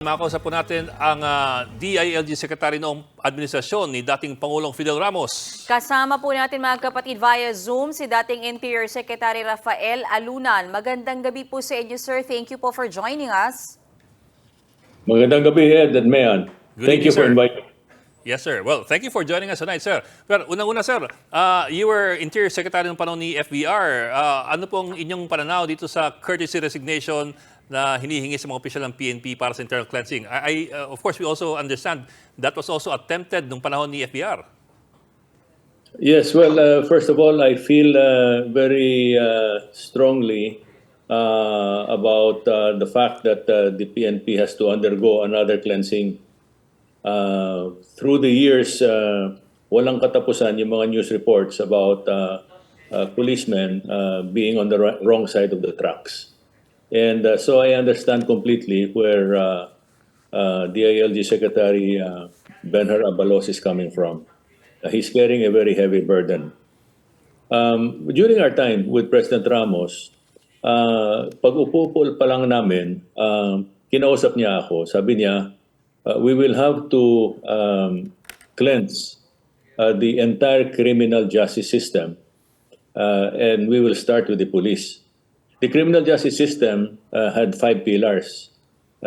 Makausap po natin ang DILG Secretary noong administrasyon ni dating Pangulong Fidel Ramos. Kasama po natin mga kapatid via Zoom si dating Interior Secretary Rafael Alunan. Magandang gabi po sa inyo, sir. Thank you po for joining us. Magandang gabi, Ed and Mayan. Thank you for inviting. Yes, sir. Well, thank you for joining us tonight, sir. Pero unang-una, sir, you were Interior Secretary ng panahon ni FBR. Ano pong inyong pananaw dito sa courtesy resignation na hinihingi sa mga opisyal ng PNP para sa internal cleansing? Of course, we also understand that was also attempted nung panahon ni FBR. Yes, well, first of all, I feel very strongly about the fact that the PNP has to undergo another cleansing. Through the years, walang katapusan yung mga news reports about policemen being on the wrong side of the tracks. And so I understand completely where DILG Secretary Benhur Abalos is coming from. He's carrying a very heavy burden. During our time with President Ramos, pag-upo pa lang namin, kinausap niya ako. Sabi niya, we will have to cleanse the entire criminal justice system, and we will start with the police. The criminal justice system had 5 pillars,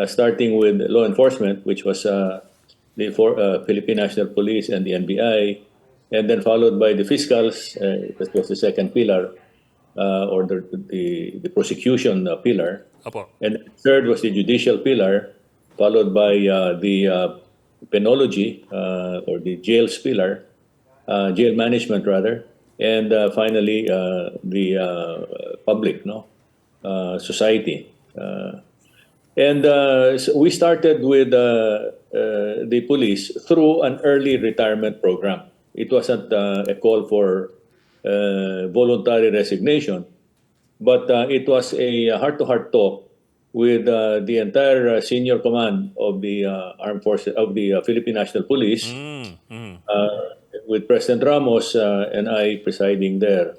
starting with law enforcement, which was the Philippine National Police and the NBI, and then followed by the fiscals, that was the second pillar, or the prosecution pillar. Apo. And third was the judicial pillar, followed by the penology, or the jails pillar, jail management rather, and finally the public, society. So we started with the police through an early retirement program. It wasn't a call for voluntary resignation, but it was a heart-to-heart talk with the entire senior command of the armed forces of the Philippine National Police, with President Ramos and I presiding there.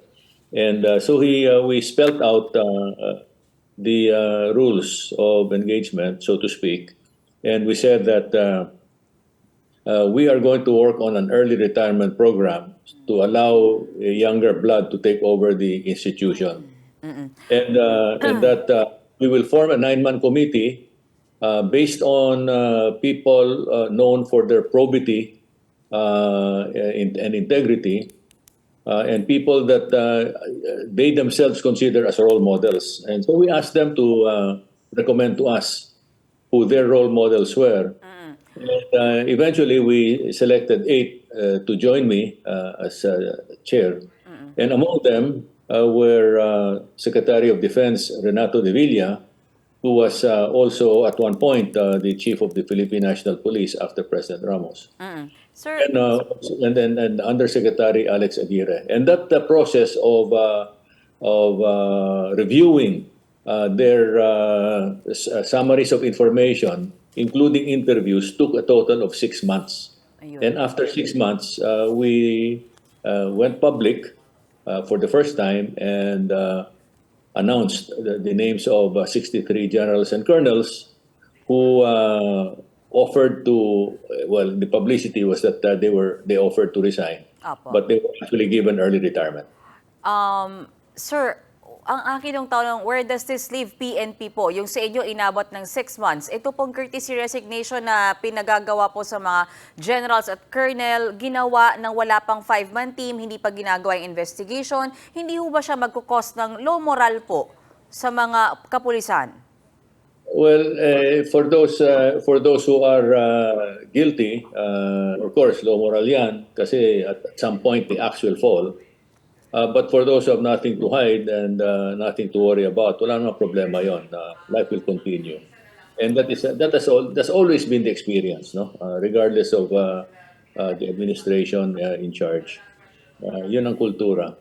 And so we spelled out the rules of engagement, so to speak, and we said that we are going to work on an early retirement program to allow a younger blood to take over the institution, and that we will form a 9-man committee based on people known for their probity and integrity. And people that they themselves consider as role models. And so we asked them to recommend to us who their role models were. And eventually we selected 8 to join me as chair. And among them were Secretary of Defense Renato de Villa, who was also at one point the chief of the Philippine National Police after President Ramos. Sir, And then Undersecretary Alex Aguirre. And that process of reviewing their summaries of information, including interviews, took a total of 6 months. Ayun. And after 6 months, we went public for the first time and announced the names of 63 generals and colonels who offered to, well, the publicity was that they offered to resign, Apo. but they were actually given early retirement. Sir, ang akin yung tanong, where does this leave PNP po? Yung sa inyo inabot ng 6 months. Ito pong courtesy resignation na pinagagawa po sa mga generals at colonel, ginawa ng wala pang 5-man team, hindi pa ginagawa yung investigation. Hindi ho ba siya magkukos ng low moral po sa mga kapulisan? Well, for those who are guilty, of course, low moral yan, kasi at some point the axe will fall. But for those who have nothing to hide and nothing to worry about, wala namang problema yon. Life will continue, and that's always been the experience, regardless of the administration in charge. Yun ang kultura.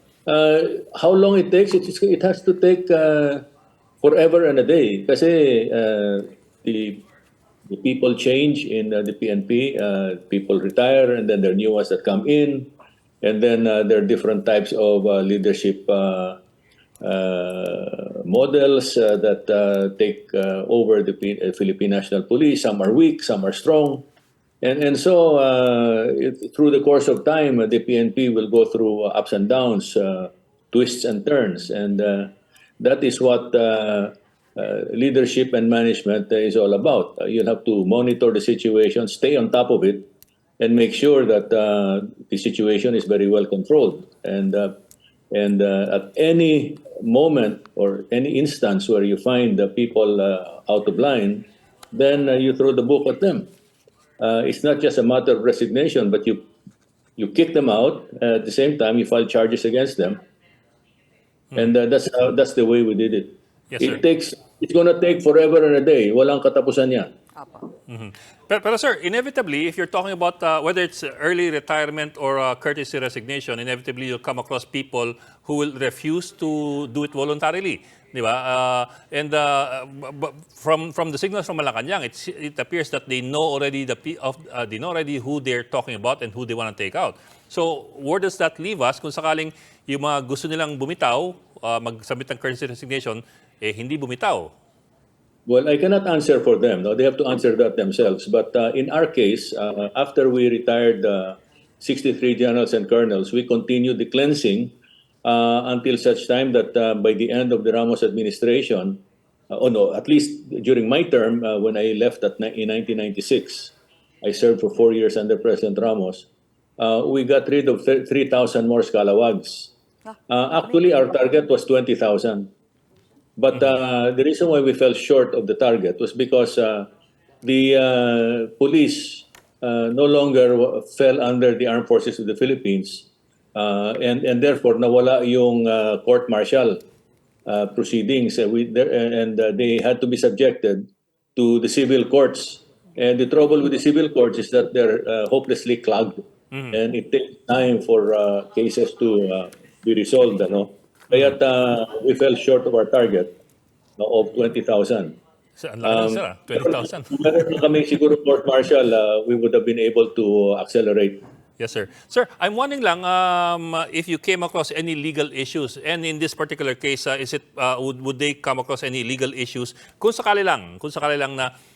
How long it takes? It has to take forever and a day, kasi the people change in the PNP, people retire, and then there are new ones that come in, and then there are different types of leadership models that take over the Philippine National Police. Some are weak, some are strong. And so through the course of time, the PNP will go through ups and downs, twists and turns. And that is what leadership and management is all about. You'll have to monitor the situation, stay on top of it, and make sure that the situation is very well controlled. And at any moment or any instance where you find the people out of line, then you throw the book at them. It's not just a matter of resignation, but you kick them out. At the same time, you file charges against them. And that's the way we did it. Yes, sir. It's going to take forever and a day. Walang katapusan yan. Apo. Pero sir, inevitably, if you're talking about whether it's early retirement or courtesy resignation, inevitably you'll come across people who will refuse to do it voluntarily. Di ba? From the signals from Malacanang, it appears that they know already they know already who they're talking about and who they want to take out. So where does that leave us kung sakaling yung mga gusto nilang bumitaw, mag-submit ng courtesy resignation, hindi bumitaw? Well, I cannot answer for them. No? They have to answer that themselves. But in our case, after we retired 63 generals and colonels, we continued the cleansing until such time that by the end of the Ramos administration, at least during my term, when I left in 1996, I served for 4 years under President Ramos, we got rid of 3,000 more scalawags. Actually, our target was 20,000. But the reason why we fell short of the target was because the police no longer fell under the Armed Forces of the Philippines, and therefore nawala yung court-martial proceedings, and they had to be subjected to the civil courts. And the trouble with the civil courts is that they're hopelessly clogged, and it takes time for cases to be resolved. Kaya we fell short of our target of 20,000. So, ang laki sir, 20,000. Kung meron kami siguro court-martial, we would have been able to accelerate. Yes, sir. Sir, I'm wondering lang if you came across any legal issues, and in this particular case, would they come across any legal issues? Kung sakali lang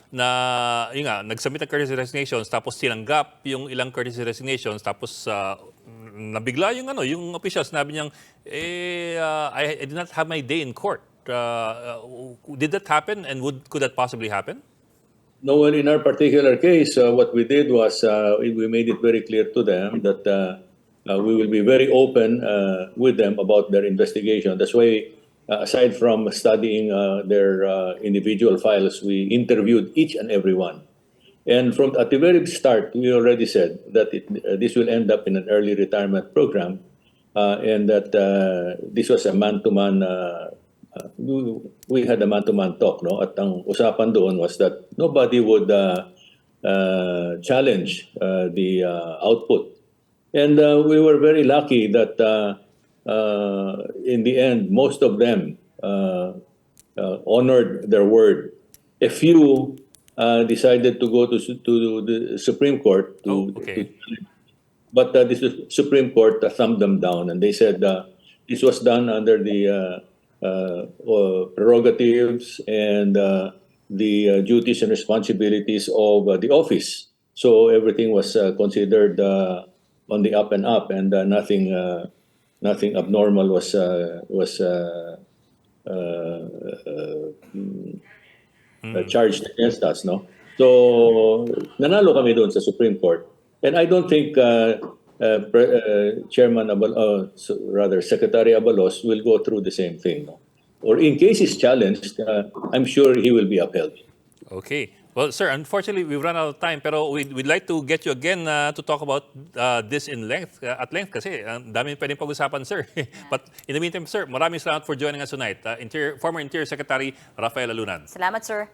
na yun nga, nag-submit ng courtesy resignations, tapos tinanggap yung ilang courtesy resignations, tapos nabigla yung official, sinabi niyang, I did not have my day in court. Did that happen, and could that possibly happen? No, well, in our particular case, what we did was we made it very clear to them that we will be very open with them about their investigation. That's why, aside from studying their individual files, we interviewed each and every one. And at the very start, we already said that this will end up in an early retirement program, and that this was a man-to-man. We had a man-to-man talk, no? At ang usapan doon was that nobody would challenge the output. And we were very lucky that in the end, most of them honored their word. A few decided to go to the Supreme Court. But the Supreme Court thumbed them down, and they said this was done under the prerogatives and the duties and responsibilities of the office. So everything was considered on the up and up, and nothing abnormal was charged against us, no? So nanalo kami doon sa Supreme Court, and I don't think Secretary Abalos will go through the same thing, no? Or in case he's challenged, I'm sure he will be upheld. Okay. Well, sir, unfortunately, we've run out of time, pero we'd like to get you again to talk about this at length kasi ang dami pwedeng pag-usapan, sir. But in the meantime, sir, maraming salamat for joining us tonight. Former Interior Secretary Rafael Alunan. Salamat, sir.